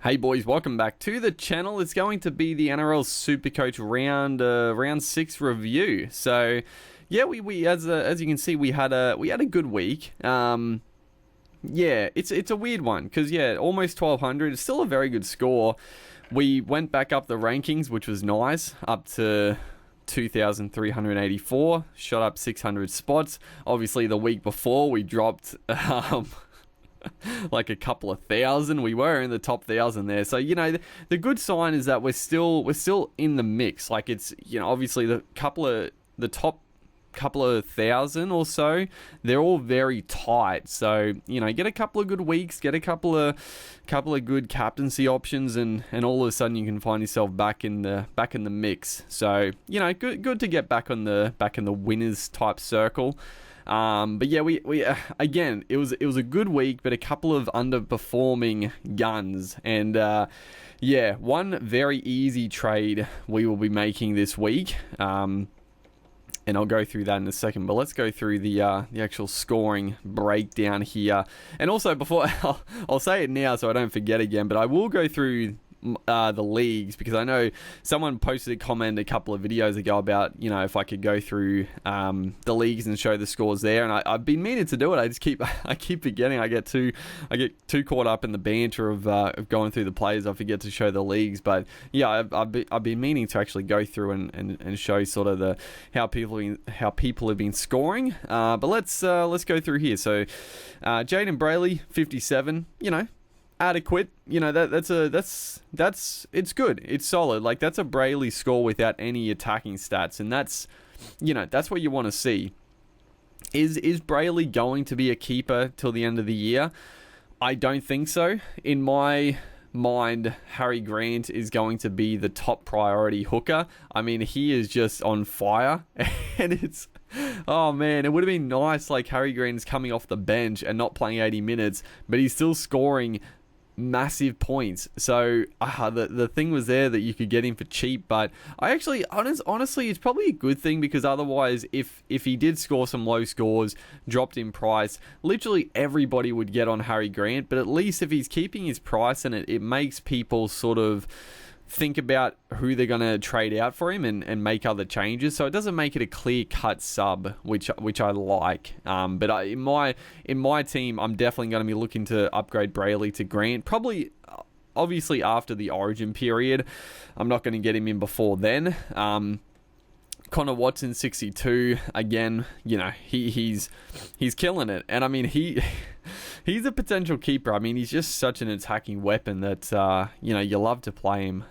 Hey boys, welcome back to the channel. It's going to be the NRL Supercoach round 6 review. So, yeah, we as you can see, we had a good week. Yeah, it's a weird one because almost 1200. It's still a very good score. We went back up the rankings, which was nice, up to 2,384, shot up 600 spots. Obviously, the week before we dropped like a couple of thousand. We were in the top 1,000 there, so the good sign is that we're still in the mix. Like, it's obviously the top couple of thousand or so, they're all very tight. So get a couple of good weeks, get a couple of good captaincy options, and all of a sudden you can find yourself back in the mix. So good to get back in the winners type circle. But yeah, we again, it was a good week, but a couple of underperforming guns, and one very easy trade we will be making this week. And I'll go through that in a second, but let's go through the actual scoring breakdown here. And also, before I'll say it now so I don't forget again, but I will go through the leagues, because I know someone posted a comment a couple of videos ago about if I could go through the leagues and show the scores there, and I've been meaning to do it. I keep forgetting. I get too caught up in the banter of going through the players, I forget to show the leagues. But yeah, I've been meaning to actually go through and show sort of how people have been scoring. But let's go through here. So Jaden Braley 57, adequate. That's it's good. It's solid. Like, that's a Braley score without any attacking stats, and that's what you want to see. Is Braley going to be a keeper till the end of the year? I don't think so. In my mind, Harry Grant is going to be the top priority hooker. I mean, he is just on fire, and it's, oh man, it would have been nice, like, Harry Grant is coming off the bench and not playing 80 minutes, but he's still scoring massive points. So the thing was there that you could get him for cheap, but I actually honestly it's probably a good thing, because otherwise if he did score some low scores, dropped in price, literally everybody would get on Harry Grant. But at least if he's keeping his price, and it makes people sort of think about who they're going to trade out for him and make other changes. So it doesn't make it a clear-cut sub, which I like. But in my team, I'm definitely going to be looking to upgrade Braley to Grant. Probably, obviously, after the Origin period. I'm not going to get him in before then. Conor Watson 62, again, he's killing it. And I mean, he's a potential keeper. I mean, he's just such an attacking weapon that you love to play him.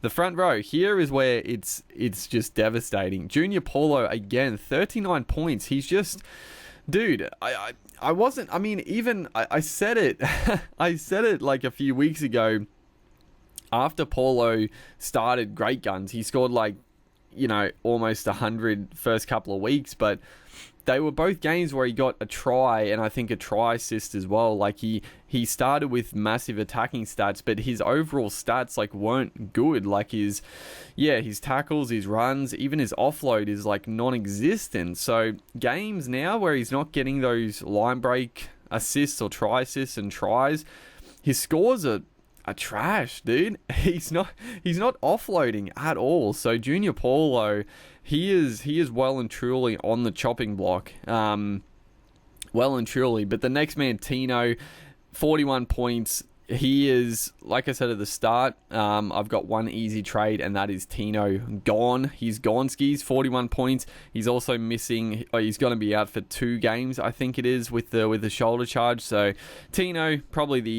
The front row here is where it's just devastating. Junior Paulo, again, 39 points. He's just, dude, I said it I said it like a few weeks ago. After Paulo started Great Guns, he scored like almost 100 first couple of weeks, but they were both games where he got a try, and I think a try assist as well. Like, he started with massive attacking stats, but his overall stats weren't good. Like, his tackles, his runs, even his offload is like non-existent. So games now where he's not getting those line break assists or try assists and tries, his scores are trash, dude. He's not offloading at all. So Junior Paulo, he is well and truly on the chopping block. Well and truly. But the next man, Tino, 41 points. He is, like I said at the start, I've got one easy trade, and that is Tino gone. He's gone skis, 41 points. He's also missing, he's going to be out for 2 games, I think it is, with the shoulder charge. So Tino, probably the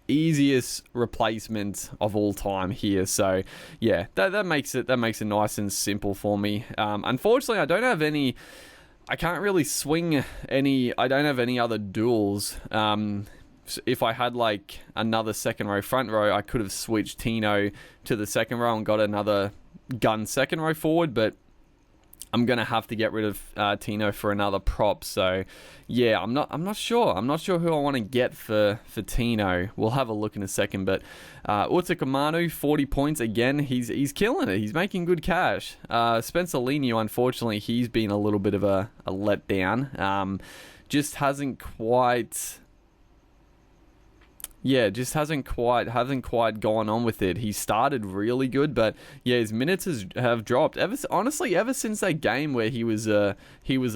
easiest replacement of all time here. So yeah, that makes it nice and simple for me. Unfortunately, I can't really swing any. I don't have any other duels. If I had like another second row, front row, I could have switched Tino to the second row and got another gun second row forward, but I'm gonna have to get rid of Tino for another prop. So yeah, I'm not sure who I want to get for Tino. We'll have a look in a second. But Utakamanu, 40 points again. He's killing it. He's making good cash. Spencer Lino, unfortunately, he's been a little bit of a letdown. Just hasn't quite yeah, just hasn't quite gone on with it. He started really good, but yeah, his minutes have dropped. Honestly, ever since that game where he was a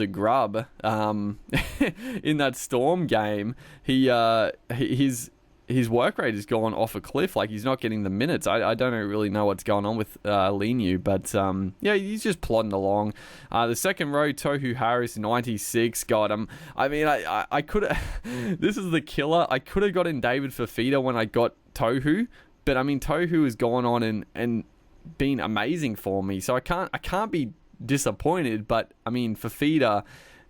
grub in that Storm game, his work rate has gone off a cliff. Like, he's not getting the minutes. I don't really know what's going on with Lino, but yeah, he's just plodding along. The second row, Tohu Harris, 96. God, I could have... This is the killer. I could have got in David Fafita when I got Tohu, but I mean, Tohu has gone on and been amazing for me, so I can't be disappointed. But I mean, Fafita,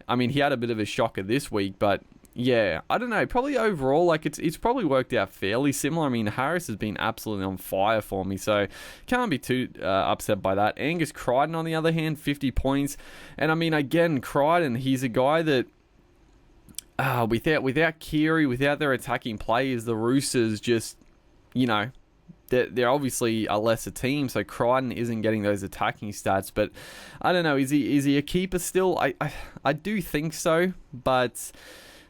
he had a bit of a shocker this week, but yeah, I don't know. Probably overall, like, it's probably worked out fairly similar. I mean, Harris has been absolutely on fire for me, so can't be too upset by that. Angus Crichton, on the other hand, 50 points. And I mean, again, Crichton, he's a guy that without Keary, without their attacking players, the Roosters just, you know, they're obviously a lesser team, so Crichton isn't getting those attacking stats. But I don't know. Is he a keeper still? I do think so, but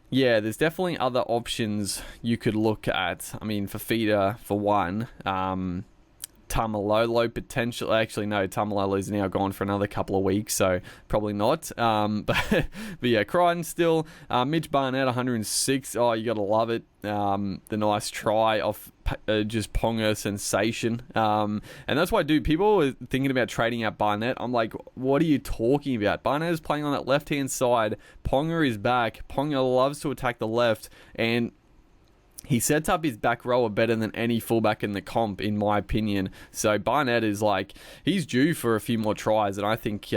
yeah, there's definitely other options you could look at. I mean, Fafita, for one. Tamalolo potential. Actually, no, Tamalolo's now gone for another couple of weeks, so probably not. But yeah, Crichton still. Mitch Barnett, 106. Oh, you got to love it. The nice try off just Ponga sensation. And that's why, dude, people were thinking about trading out Barnett. I'm like, what are you talking about? Barnett is playing on that left-hand side. Ponga is back. Ponga loves to attack the left, and he sets up his back rower better than any fullback in the comp, in my opinion. So Barnett is like, he's due for a few more tries, and I think,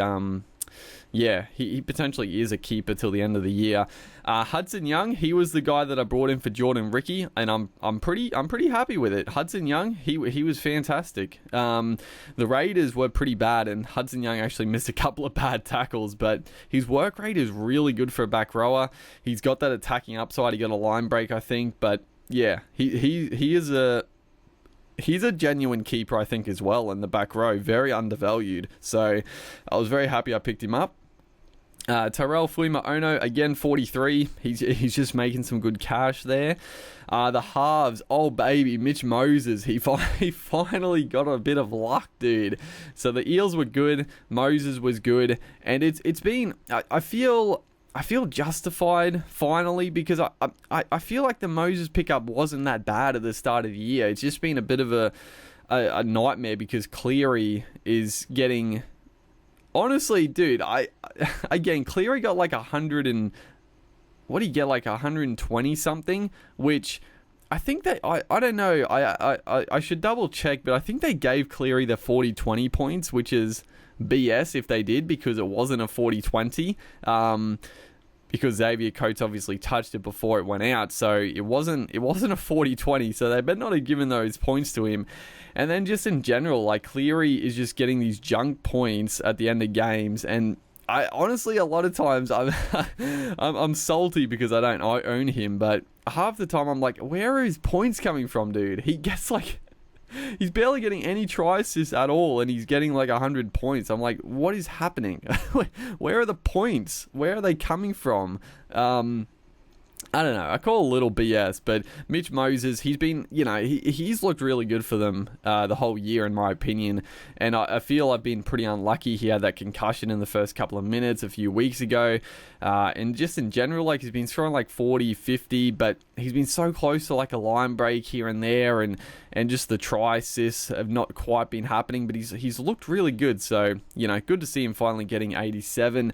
yeah, he potentially is a keeper till the end of the year. Hudson Young, he was the guy that I brought in for Jordan Ricky, and I'm pretty happy with it. Hudson Young, he was fantastic. The Raiders were pretty bad, and Hudson Young actually missed a couple of bad tackles, but his work rate is really good for a back rower. He's got that attacking upside. He got a line break, I think, but yeah, he is he's a genuine keeper, I think, as well, in the back row. Very undervalued. So I was very happy I picked him up. Tyrell Fuima-Ono, again, 43. He's just making some good cash there. The halves, oh baby, Mitch Moses. He finally got a bit of luck, dude. So the Eels were good. Moses was good. And it's been... I feel justified finally, because I feel like the Moses pickup wasn't that bad at the start of the year. It's just been a bit of a nightmare because Cleary is getting... Honestly, dude, Cleary got like 100 and... What did he get, like 120 something? Which I think that... I don't know. I should double check, but I think they gave Cleary the 40-20 points, which is BS if they did, because it wasn't a 40-20. Because Xavier Coates obviously touched it before it went out, so it wasn't a 40-20, so they better not have given those points to him. And then just in general, like, Cleary is just getting these junk points at the end of games, and I honestly, a lot of times I'm salty because I don't own him, but half the time I'm like, where are his points coming from, dude? He gets like... He's barely getting any try assists at all, and he's getting like 100 points. I'm like, what is happening? Where are the points? Where are they coming from? I don't know. I call a little BS, but Mitch Moses, he's been, he's looked really good for them the whole year, in my opinion. And I feel I've been pretty unlucky. He had that concussion in the first couple of minutes a few weeks ago. And just in general, like, he's been throwing like 40, 50, but he's been so close to like a line break here and there. And just the try assists have not quite been happening, but he's looked really good. So, good to see him finally getting 87.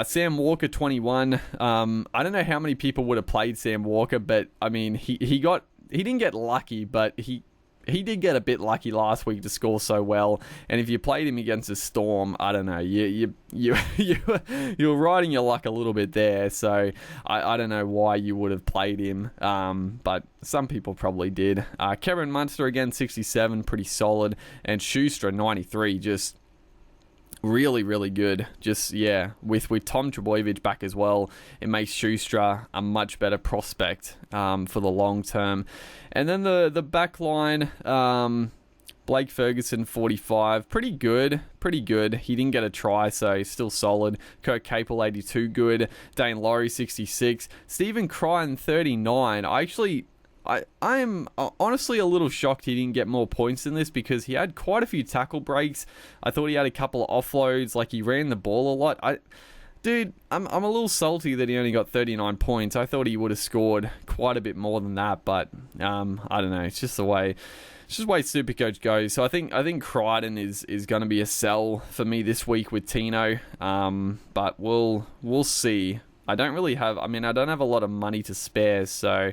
Sam Walker, 21. I don't know how many people would have played Sam Walker, but I mean, he didn't get lucky, but he did get a bit lucky last week to score so well. And if you played him against a Storm, I don't know, you were riding your luck a little bit there. So I don't know why you would have played him, but some people probably did. Kevin Munster again, 67, pretty solid, and Schuster, 93, just really, really good. Just, yeah, with Tom Trbojevic back as well, it makes Schuster a much better prospect for the long term. And then the back line, Blake Ferguson, 45, pretty good. He didn't get a try, so he's still solid. Kurt Capel, 82, good. Dane Laurie, 66. Stephen Crichton, 39. I'm honestly a little shocked he didn't get more points than this, because he had quite a few tackle breaks. I thought he had a couple of offloads, like he ran the ball a lot. Dude, I'm a little salty that he only got 39 points. I thought he would have scored quite a bit more than that, but I don't know. It's just the way Supercoach goes. So I think Crichton is going to be a sell for me this week with Tino. But we'll see. I don't have a lot of money to spare, so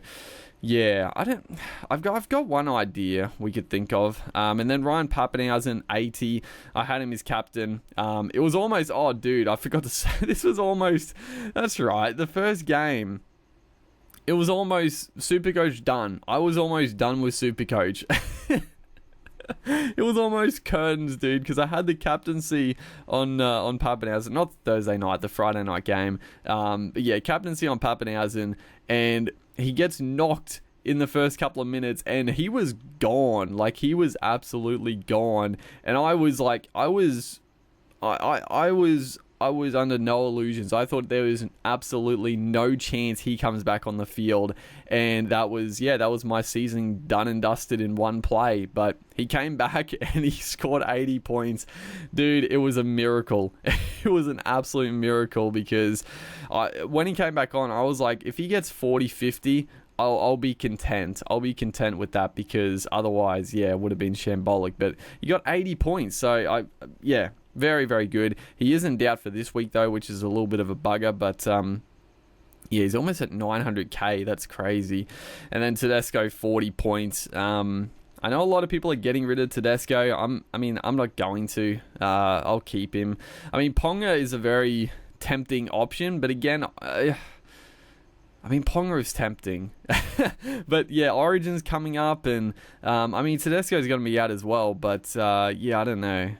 yeah, I've got one idea we could think of. And then Ryan Papenhuyzen, 80. I had him as captain. It was almost, oh dude, I forgot to say, this was almost, that's right, the first game, it was almost Supercoach done. I was almost done with Supercoach. It was almost curtains, dude, because I had the captaincy on Papenhuyzen, not Thursday night, the Friday night game. But yeah, captaincy on Papenhuyzen, and he gets knocked in the first couple of minutes, and he was gone. Like, he was absolutely gone. And I was like, I was under no illusions. I thought there was absolutely no chance he comes back on the field, and that was my season done and dusted in one play. But he came back and he scored 80 points. Dude, it was a miracle. It was an absolute miracle, because when he came back on, I was like, if he gets 40, 50, I'll be content. I'll be content with that, because otherwise, yeah, it would have been shambolic. But he got 80 points, so very, very good. He is in doubt for this week, though, which is a little bit of a bugger, but yeah, he's almost at 900k. That's crazy. And then Tedesco, 40 points. I know a lot of people are getting rid of Tedesco. I'm not going to. I'll keep him. I mean, Ponga is a very tempting option, but again, Ponga is tempting. But yeah, Origin's coming up, and Tedesco's going to be out as well, but yeah, I don't know.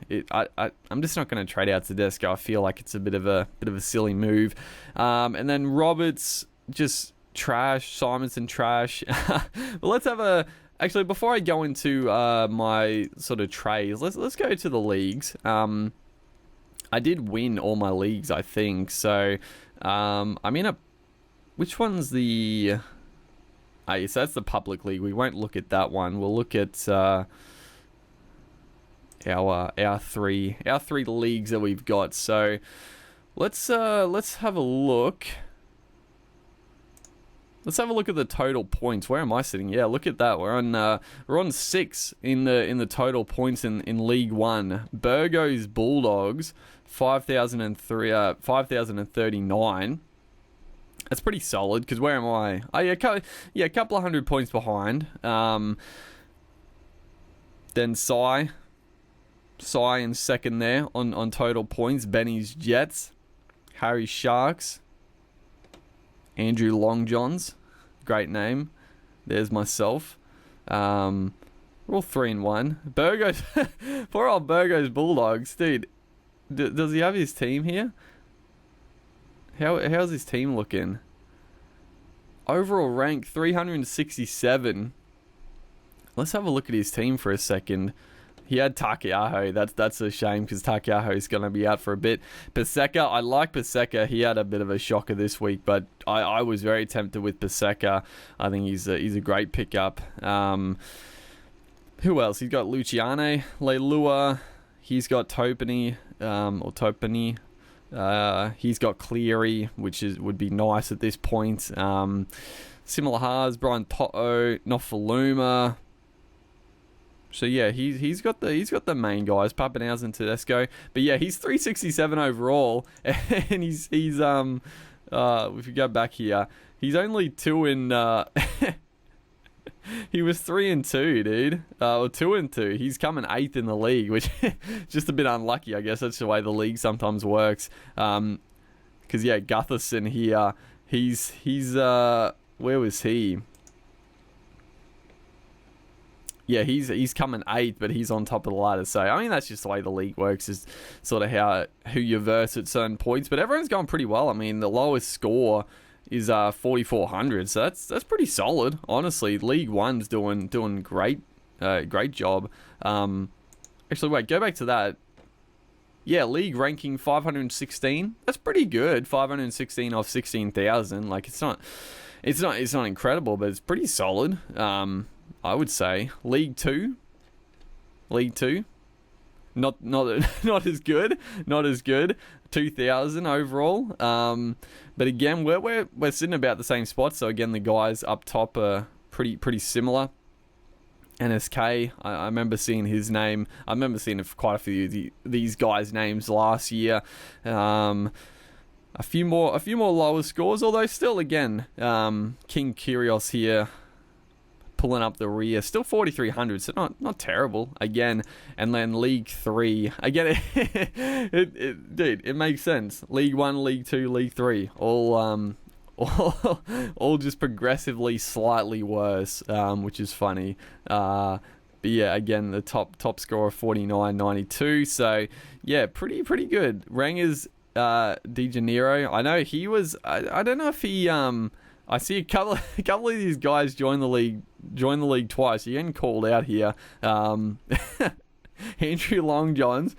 I'm just not going to trade out Tedesco. I feel like it's a bit of a silly move. And then Roberts, just trash. Simonson, trash. But let's have actually, before I go into my sort of trades, let's go to the leagues. I did win all my leagues, I think. So which one's the... so that's the public league. We won't look at that one. We'll look at our three leagues that we've got. So let's have a look. Let's have a look at the total points. Where am I sitting? Yeah, look at that. We're on 6 in the total points in League 1. Burgo's Bulldogs, 5,039. That's pretty solid, because where am I? Oh, yeah, a couple of hundred points behind. Then Sai in second there on total points. Benny's Jets. Harry Sharks. Andrew Long Johns. Great name. There's myself. We're all 3-1. Burgos. Poor old Burgos Bulldogs. Dude, does he have his team here? How's his team looking? Overall rank 367. Let's have a look at his team for a second. He had Takiaho. That's a shame, because Takiaho is going to be out for a bit. Paseka, I like Paseka. He had a bit of a shocker this week, but I was very tempted with Paseka. I think he's a great pickup. Who else? He's got Luciane, Leilua. He's got Topany, or Topany. He's got Cleary, which would be nice at this point. Similar Haas, Brian Toto, Nofaluma. So yeah, he's got the main guys, Papenhuyzen, Tedesco. But yeah, he's 367 overall, and he's if you go back here, he's only 2 in. He was 3-2, dude. Or 2-2. He's coming 8th in the league, which is just a bit unlucky, I guess. That's the way the league sometimes works. Because yeah, Gutherson here, he's where was he? Yeah, he's coming 8th, but he's on top of the ladder. So I mean, that's just the way the league works, is sort of who you verse at certain points. But everyone's going pretty well. I mean, the lowest score is 4,400, so that's pretty solid, honestly. League One's doing great job. Actually, wait, go back to that. yeah, league ranking 516. That's pretty good. 516 off 16,000. Like it's not incredible, but it's pretty solid. I would say League Two. Not not as good. Not as good. 2,000 overall. But again, we're sitting about the same spot. So again, the guys up top are pretty similar. NSK, I remember seeing his name. I remember seeing quite a few of these guys' names last year. A few more lower scores, although still again, King Kyrgios here pulling up the rear, still 4,300, so not terrible again. And then League 3 again, it makes sense. League 1, League 2, League 3, all just progressively slightly worse, which is funny. But yeah, again, the top score of 49.92. So yeah, pretty good. Rangers De Janeiro. I know he was. I don't know if he. I see a couple of these guys join the league twice. You're getting called out here. Andrew Longjohns,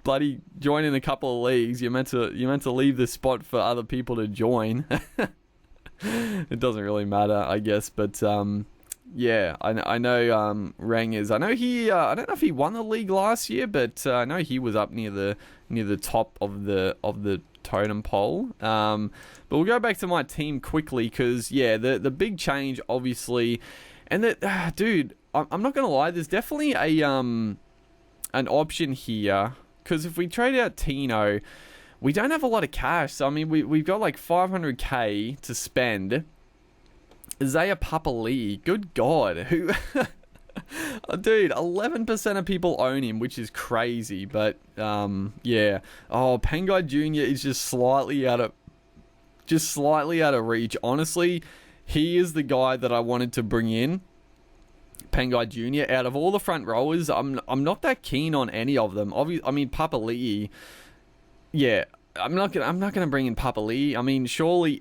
bloody joining a couple of leagues. You're meant to leave the spot for other people to join. It doesn't really matter, I guess, but yeah, I know Rangers. I know he. I don't know if he won the league last year, but I know he was up near the top of the totem pole. But we'll go back to my team quickly because yeah, the big change obviously, and that dude, I'm not gonna lie, there's definitely an option here because if we trade out Tino, we don't have a lot of cash. So I mean, we've got like 500k to spend. Zaya Papali'i, good God, who, dude, 11% of people own him, which is crazy. But yeah, Pengai Jr. is just slightly out of reach. Honestly, he is the guy that I wanted to bring in. Pengai Jr. Out of all the front rowers, I'm not that keen on any of them. I mean, Papali'i, yeah, I'm not gonna bring in Papali'i. I mean, surely.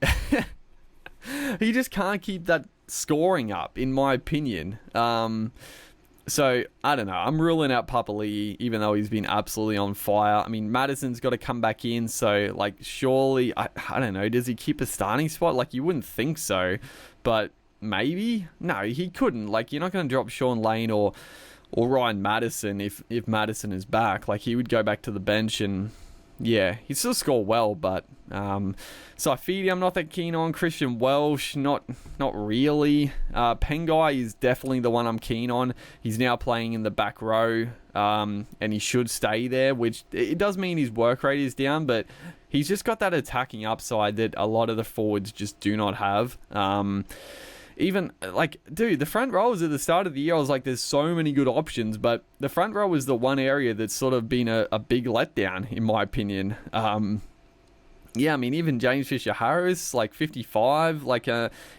He just can't keep that scoring up, in my opinion. So, I don't know. I'm ruling out Papali'i, even though he's been absolutely on fire. I mean, Madison's got to come back in, so, like, surely, I don't know, does he keep a starting spot? Like, you wouldn't think so, but maybe? No, he couldn't. Like, you're not going to drop Sean Lane or Ryan Madison if Madison is back. Like, he would go back to the bench and... yeah, he still score well, but Saifidi I'm not that keen on. Christian Welsh, not really. Pengai is definitely the one I'm keen on. He's now playing in the back row, and he should stay there, which it does mean his work rate is down, but he's just got that attacking upside that a lot of the forwards just do not have. Even, like, dude, the front rowers at the start of the year, I was like, there's so many good options, but the front row is the one area that's sort of been a big letdown, in my opinion. Yeah, I mean, even James Fisher-Harris, like, 55, like,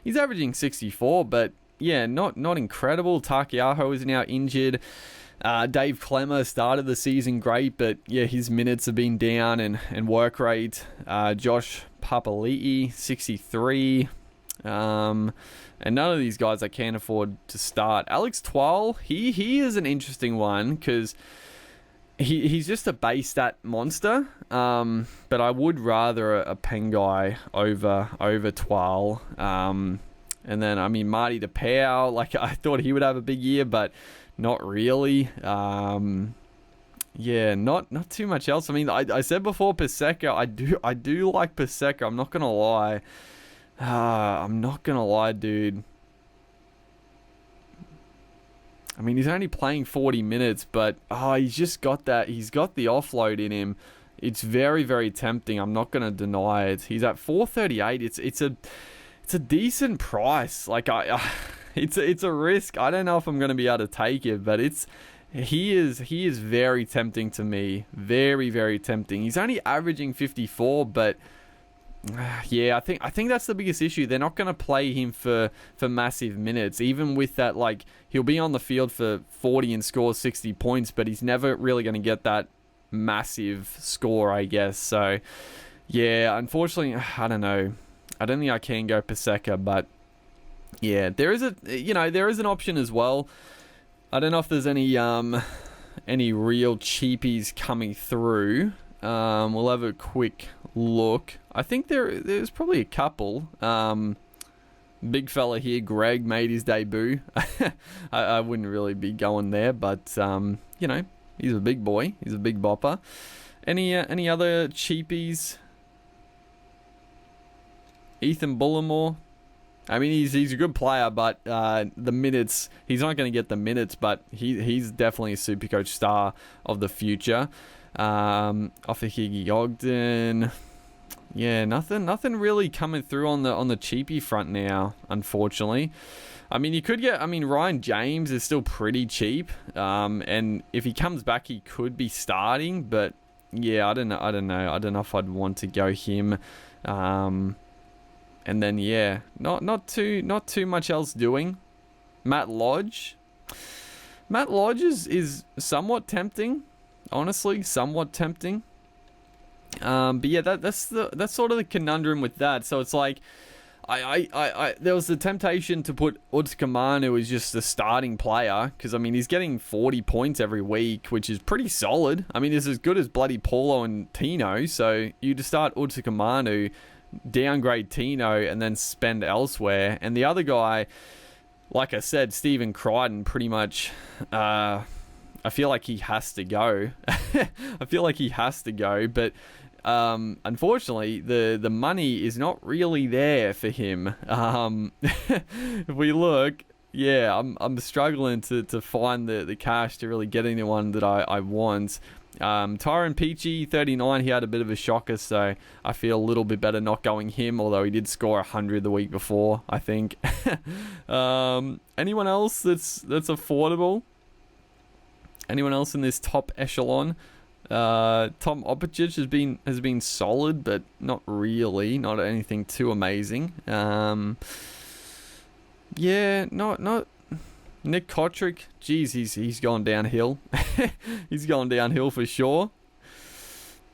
he's averaging 64, but, yeah, not incredible. Takiaho is now injured. Dave Clemmer started the season great, but, yeah, his minutes have been down and work rate. Josh Papali'i, 63. And none of these guys I can't afford to start. Alex Twal, he is an interesting one because he's just a base stat monster. But I would rather a Pengai over Twal. And then I mean Marty DePau, like I thought he would have a big year, but not really. Yeah, not too much else. I mean, I said before Paseka, I do like Paseka. I'm not gonna lie. I'm not gonna lie, dude. I mean, he's only playing 40 minutes, but he's just got that. He's got the offload in him. It's very, very tempting. I'm not gonna deny it. He's at 438. It's a decent price. Like it's a risk. I don't know if I'm gonna be able to take it, but he is very tempting to me. Very, very tempting. He's only averaging 54, but. Yeah, I think that's the biggest issue. They're not going to play him for massive minutes. Even with that, like, he'll be on the field for 40 and score 60 points, but he's never really going to get that massive score, I guess. So, yeah, unfortunately, I don't know. I don't think I can go Paseka, but yeah, there is an option as well. I don't know if there's any any real cheapies coming through. We'll have a quick look. I think there's probably a couple. Big fella here, Greg, made his debut. I wouldn't really be going there, but you know, he's a big boy. He's a big bopper. Any other cheapies? Ethan Bullimore. I mean, he's a good player, but the minutes, he's not going to get the minutes, but he's definitely a Supercoach star of the future. Ofahigi Ogden. Yeah, nothing really coming through on the cheapie front now, unfortunately. I mean, you could get, Ryan James is still pretty cheap, and if he comes back, he could be starting, but yeah, I don't know if I'd want to go him. And then yeah, not too much else doing. Matt Lodge is somewhat tempting, honestly, somewhat tempting. But yeah, that's sort of the conundrum with that. So it's like, I there was the temptation to put Utskamanu as just a starting player, because I mean he's getting 40 points every week, which is pretty solid. I mean, it's as good as bloody Paulo and Tino. So you just start Utskamanu, downgrade Tino, and then spend elsewhere. And the other guy, like I said, Stephen Crichton, pretty much. I feel like he has to go. But unfortunately, the money is not really there for him. If we look, yeah, I'm struggling to find the cash to really get anyone that I want. Tyron Peachy, 39, he had a bit of a shocker, so I feel a little bit better not going him, although he did score 100 the week before, I think. Anyone else that's affordable? Anyone else in this top echelon? Tom Opicic has been solid, but not really, not anything too amazing. Yeah, not Nick Kotrick. Geez, he's gone downhill. He's gone downhill for sure.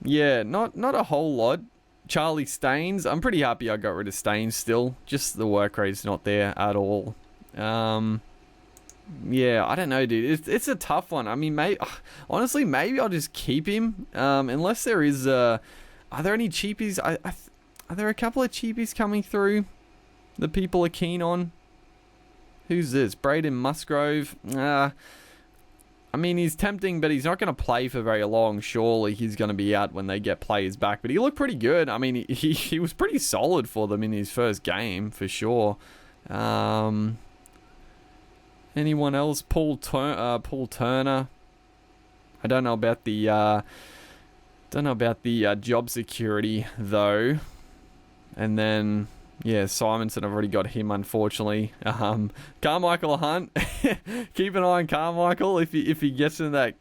Yeah, not a whole lot. Charlie Staines. I'm pretty happy I got rid of Staines still. Just the work rate's not there at all. Yeah, I don't know, dude. It's a tough one. I mean, honestly, maybe I'll just keep him. Unless there is, are there any cheapies? Are there a couple of cheapies coming through that people are keen on? Who's this? Braden Musgrove. I mean, he's tempting, but he's not going to play for very long. Surely he's going to be out when they get players back. But he looked pretty good. I mean, he was pretty solid for them in his first game, for sure. Anyone else? Paul Turner. I don't know about the job security though. And then yeah, Simonson, I've already got him, unfortunately. Carmichael Hunt. Keep an eye on Carmichael if he gets in that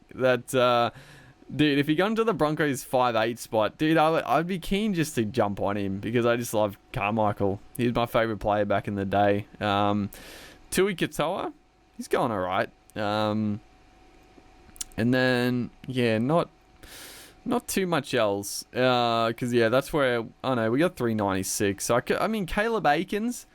dude, if he got into the Broncos 5'8" spot, dude, I'd be keen just to jump on him, because I just love Carmichael. He was my favourite player back in the day. Tui Katoa. He's going alright. And then, yeah, not too much else. Because, yeah, that's where, oh no, we got 396. So, I mean, Caleb Aikens,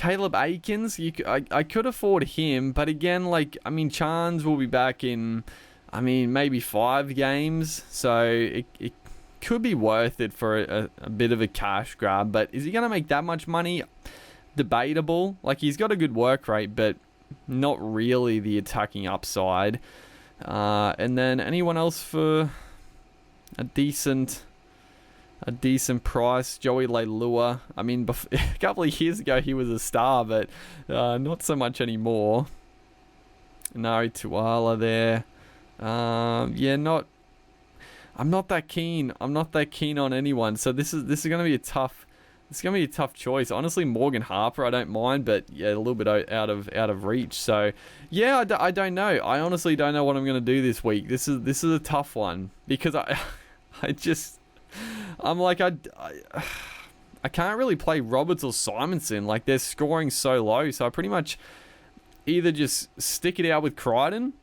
I could afford him. But again, like, I mean, Chans will be back in, I mean, maybe 5 games. So, it could be worth it for a bit of a cash grab. But is he going to make that much money? Debatable. Like, he's got a good work rate, but not really the attacking upside. And then anyone else for a decent price? Joey Leilua. I mean, a couple of years ago he was a star, but not so much anymore. Nari Tuala there. Yeah, I'm not that keen. I'm not that keen on anyone. So this is going to be a tough. It's going to be a tough choice. Honestly, Morgan Harper, I don't mind, but yeah, a little bit out of reach. So, yeah, I don't know. I honestly don't know what I'm going to do this week. This is a tough one, because I'm like, I can't really play Roberts or Simonson. Like, they're scoring so low. So I pretty much either just stick it out with Crichton,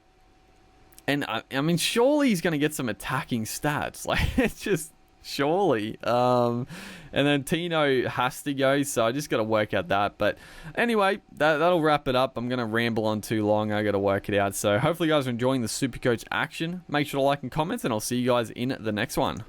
and I mean, surely he's going to get some attacking stats. Like, it's just Surely. And then Tino has to go, so I just got to work out that. But anyway, that'll wrap it up. I'm going to ramble on too long. I got to work it out. So hopefully you guys are enjoying the Supercoach action. Make sure to like and comment, and I'll see you guys in the next one.